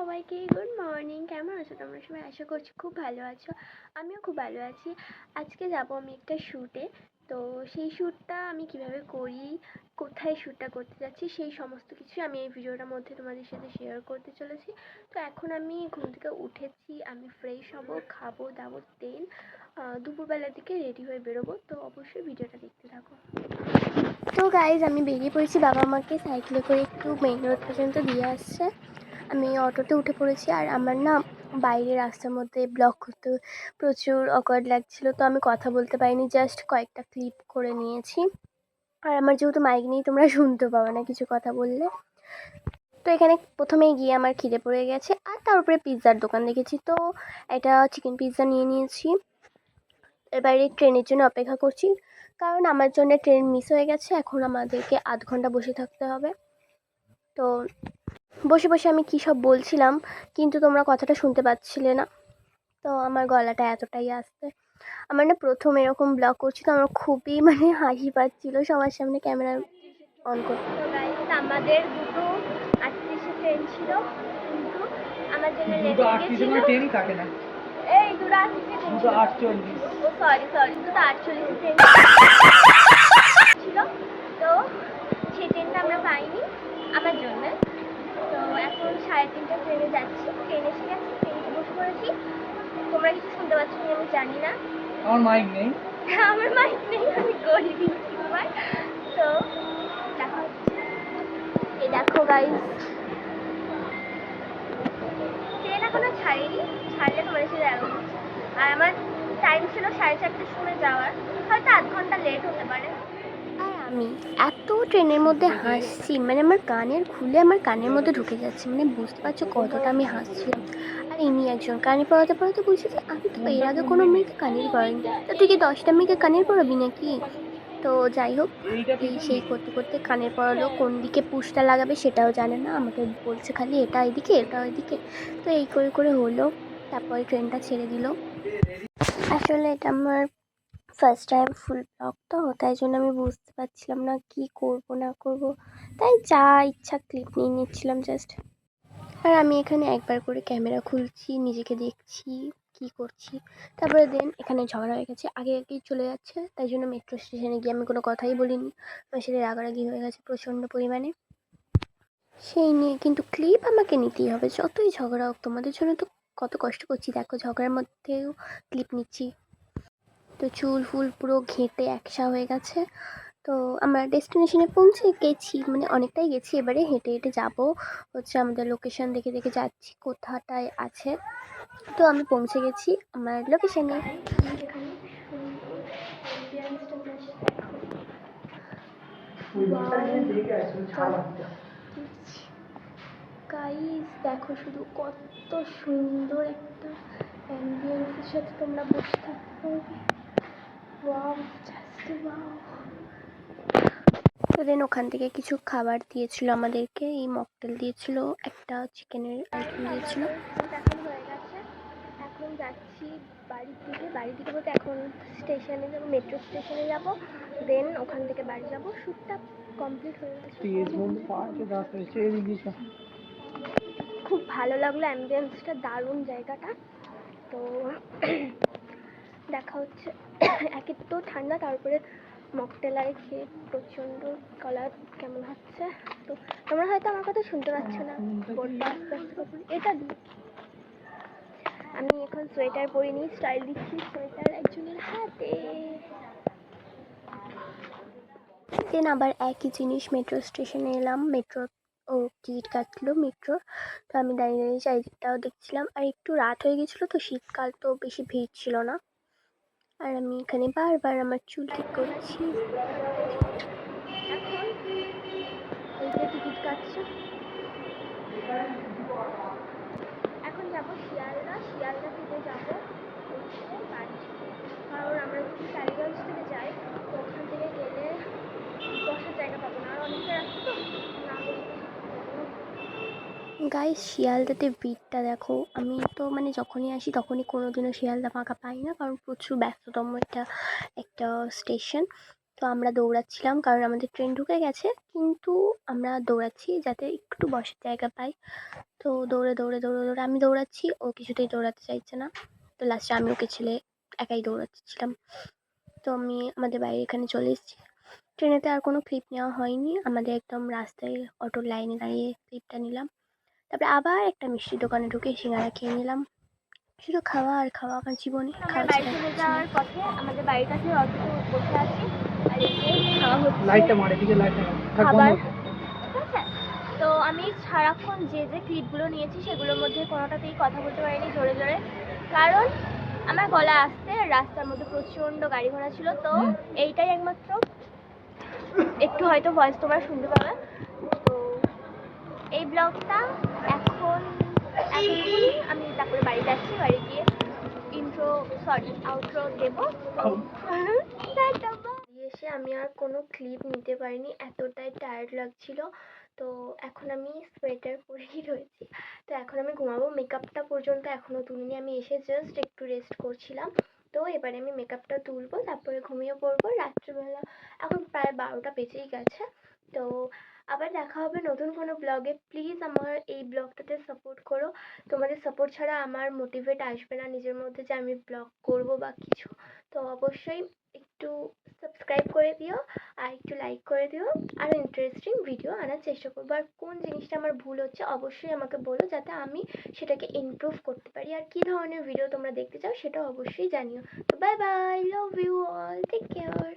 সবাইকে good morning. কেমন আছো তোমরা সবাই? আশা করছি খুব ভালো আছো। আমিও খুব ভালো আছি। আজকে যাব আমি একটা শ্যুটে। তো সেই শ্যুটটা আমি কিভাবে করি, কোথায় শ্যুটটা করতে যাচ্ছি, সেই সমস্ত কিছু আমি এই ভিডিওটার মধ্যে তোমাদের সাথে শেয়ার করতে চলেছি। তো এখন আমি ঘুম থেকে উঠেছি, আমি ফ্রেশ হব, খাবো দাবো, দেন দুপুরবেলার দিকে রেডি হয়ে বেরোবো। তো অবশ্যই ভিডিওটা দেখতে থাকো। তো গাইজ আমি বেরিয়ে পড়েছি, বাবা আমাকে সাইকেলে করে একটু মেইন রোড পর্যন্ত দিয়ে আসছে। আমি অটোতে উঠে পড়েছি। আর আমার না বাইরে রাস্তার মধ্যে ব্লগ করতে প্রচুর অকওয়ার্ড লাগছিল, তো আমি কথা বলতে পারিনি, জাস্ট কয়েকটা ক্লিপ করে নিয়েছি। আর আমার যেহেতু মাইক নেই, তোমরা শুনতে পাবে না কিছু কথা বললে। তো এখানে প্রথমেই গিয়ে আমার খিদে পড়ে গেছে, আর তার উপরে পিৎজার দোকান দেখেছি, তো এটা চিকেন পিৎজা নিয়ে নিয়েছি। এবারে ট্রেনের জন্য অপেক্ষা করছি, কারণ আমার জন্য ট্রেন মিস হয়ে গেছে। এখন আমাদেরকে আধ ঘন্টা বসে থাকতে হবে। তো বসে বসে আমি কী সব বলছিলাম, কিন্তু তোমরা কথাটা শুনতে পাচ্ছিলে না। তো আমার গলাটা এতটাই আসছে। আমার না প্রথম এরকম ব্লগ করছি, তো আমার খুবই হাসি পাচ্ছিল সবার সামনে ক্যামেরা অন করতে। তো গাইস, আমাদের দুটো 38 ট্রেন ছিল, কিন্তু আমার জন্য লেট হয়ে গেছিল। ট্রেনই থাকে না, এই দুটো 38 ট্রেন ছিল। 48 ও সরি দুটো 48 ট্রেন ছিল। তো সেই ট্রেনটা আমরা পাইনি আমার জন্য। তো এখন 3:30 ট্রেনে যাচ্ছি, ট্রেন এসে গেছে, ট্রেনে বসে পড়েছি। তোমরা কিছু শুনতে পাচ্ছ না আমি জানি না, আমার মাইক নেই। আমার মাইক নেই, আমি গরিব ইউটিউবার। তো দেখা হচ্ছে, এই দেখো গাইস, ট্রেন এখনো ছাড়েনি, ছাড়লে তোমাদের সাথে দেখা করছি। আর আমার টাইম ছিল 4:30টার সময় যাওয়ার, হয়তো আধ ঘন্টা লেট হতে পারে। আর আমি এত ট্রেনের মধ্যে হাসছি, আমার কানের খুলে আমার কানের মধ্যে ঢুকে যাচ্ছে, বুঝতে পারছো কতটা আমি হাসছিলাম। আর ইনি একজন কানে পড়াতে পড়াতে বলছি যে আমি তো এর আগে কোনো মেয়েকে কানের পড়াইনি, তো তুই কি 10টা মেয়েকে কানের পড়াবি নাকি? তো যাই হোক, এই সেই করতে করতে কানের পড়ালো, কোন দিকে পুশটা লাগাবে সেটাও জানে না, আমাকে বলছে খালি এটা এদিকে এটা ওইদিকে। তো এই করে করে হলো, তারপরে ট্রেনটা ছেড়ে দিল। আসলে এটা আমার ফার্স্ট টাইম ফুল ব্লগ, তো তাই জন্য আমি বুঝতে পারছিলাম না কি করব না করব, তাই যা ইচ্ছা ক্লিপ নিয়ে নিচ্ছিলাম জাস্ট। আর আমি এখানে একবার করে ক্যামেরা খুলছি, নিজেকে দেখছি কি করছি। তারপরে দেন এখানে ঝগড়া হয়ে গেছে, আগে আগেই চলে যাচ্ছে, তাই জন্য মেট্রো স্টেশনে গিয়ে আমি কোনো কথাই বলিনি। আমার সাথে রাগারাগি হয়ে গেছে প্রচণ্ড পরিমাণে, সেই নিয়ে কিন্তু ক্লিপ আমাকে নিতেই হবে, যতই ঝগড়া হোক। তোমাদের জন্য তো কত কষ্ট করছি, দেখো ঝগড়ার মধ্যেও ক্লিপ নিচ্ছি। তো চুল ফুল পুরো ঘেঁটে একসা হয়ে গেছে। তো আমরা ডেস্টিনেশনে পৌঁছে গেছি, অনেকটাই গেছি, এবারে হেঁটে হেঁটে যাবো হচ্ছে, আমাদের লোকেশন দেখে দেখে যাচ্ছি কোথাটায় আছে। তো আমি পৌঁছে গেছি আমার লোকেশনে। গাইস দেখো শুধু কত সুন্দর একটা অ্যাম্বিয়েন্সের সাথে তোমরা বসে থাকতে পারবে। Wow, just wow. তো দেন ওখান থেকে কিছু খাবার দিয়েছিল আমাদেরকে, এই মকটেল দিয়েছিল, একটা চিকেনের আইটেম দিয়েছিল। এখন হয়ে গেছে, এখন যাচ্ছি বাড়ির দিকে। বাড়ির দিকে বলতে এখন স্টেশনে যাবো, মেট্রো স্টেশনে যাব, দেন ওখান থেকে বাড়ি যাব। শ্যুটটা কমপ্লিট হয়ে গেছে, খুব ভালো লাগলো, অ্যাম্বিয়েন্সটা দারুণ জায়গাটা। তো দেখা হচ্ছে। একে তো ঠান্ডা, তারপরে মকটেল আর খেয়ে প্রচণ্ড গলা কেমন হচ্ছে। তো তোমরা হয়তো আমার কথা শুনতে পাচ্ছ না, বোর্ডটা আস্তে আস্তে করছি, এটা দিই। আমি এখন সোয়েটার পরিনি, স্টাইল দিচ্ছি সোয়েটার একজনের হাতে। দেন আবার একই জিনিস মেট্রো স্টেশনে এলাম, মেট্রো ও টিকিট কাটলো মেট্রোর। তো আমি দাঁড়িয়ে দাঁড়িয়ে চারিদিকটাও দেখছিলাম, আর একটু রাত হয়ে গেছিলো, তো শীতকাল, তো বেশি ভিড় ছিল না। আর আমি এখানে বারবার আমার চুল ঠিক করছি। এখন এই যে টিকিট কাটছে, এখন যাবো শিয়ালদা, শিয়ালদা থেকে যাবো হচ্ছে বাড়ি। কারণ আমরা যদি টালিগঞ্জ থেকে যাই, তো ওখান থেকে গেলে বসার জায়গা পাবো না, আর অনেকটা রাস্তা তো না বসে। গাইস শিয়ালদাতে ভিড়টা দেখো, আমি তো যখনই আসি তখনই কোনোদিনও শিয়ালদা ফাঁকা পাই না, কারণ প্রচুর ব্যস্ততম এটা একটা স্টেশন। তো আমরা দৌড়াচ্ছিলাম, কারণ আমাদের ট্রেন ঢুকে গেছে, কিন্তু আমরা দৌড়াচ্ছি যাতে একটু বসার জায়গা পাই। তো দৌড়ে দৌড়ে দৌড়ে দৌড়ে আমি দৌড়াচ্ছি, ও কিছুতেই দৌড়াতে চাইছে না। তো লাস্টে আমি ওকে ছেড়ে একাই দৌড়াচ্ছিলাম। তো আমি আমাদের বাইরে এখানে চলে এসেছি। ট্রেনেতে আর কোনো ক্লিপ নেওয়া হয়নি, আমাদের একদম রাস্তায় অটোর লাইনে দাঁড়িয়ে ক্লিপটা নিলাম। তারপরে আবার একটা মিষ্টির দোকানে ঢুকে সিঙ্গারা খেয়ে নিলাম। শুধু খাওয়া আর খাওয়া আমার জীবনে। আমরা বাড়ি চলে যাওয়ার পথে আমাদের বাড়ির কাছে অটোতে বসে আছি, আর এই যে খাওয়া হচ্ছে লাইটটা মারে, দিকে লাইটটা মারে। থাক, বন্ধ খাবার, কর। ঠিক আছে। তো আমি সারাক্ষণ যে যে ক্লিপগুলো নিয়েছি সেগুলোর মধ্যে কোনোটাতেই কথা বলতে পারিনি জোরে জোরে, কারণ আমার গলা আসতে, রাস্তার মধ্যে প্রচণ্ড গাড়ি ঘোড়া ছিল। তো এইটাই একমাত্র একটু হয়তো ভয়েস তোমরা শুনতে পাবে। তো এই ব্লগটা এখন এতটুকুনি, আমি তারপরে বাড়ি যাচ্ছি, বাড়ি গিয়ে আউটরো দেবো। এসে আমি আর কোনো ক্লিপ নিতে পারিনি, এতটাই টায়ার্ড লাগছিল। তো এখন আমি সোয়েটার পরেই রয়েছি। তো এখন আমি ঘুমাবো, মেকআপটা পর্যন্ত এখনও তুলিনি, আমি এসে জাস্ট একটু রেস্ট করছিলাম। তো এবারে আমি মেকআপটা তুলবো, তারপরে ঘুমিয়ে পড়বো। রাত্রিবেলা এখন প্রায় 12টা বেজেই গেছে। তো আবার দেখা হবে নতুন কোনো ব্লগে। প্লিজ আমার এই ব্লগটাতে সাপোর্ট করো, তোমাদের সাপোর্ট ছাড়া আমার মোটিভেট আসবে না নিজের মধ্যে যে আমি ব্লগ করব বা কিছু। তো অবশ্যই একটু সাবস্ক্রাইব করে দিও আর একটু লাইক করে দিও, আরও ইন্টারেস্টিং ভিডিও আনার চেষ্টা করবো। আর কোন জিনিসটা আমার ভুল হচ্ছে অবশ্যই আমাকে বলো, যাতে আমি সেটাকে ইমপ্রুভ করতে পারি। আর কী ধরনের ভিডিও তোমরা দেখতে চাও সেটা অবশ্যই জানিও। তো bye bye, love you all, take care.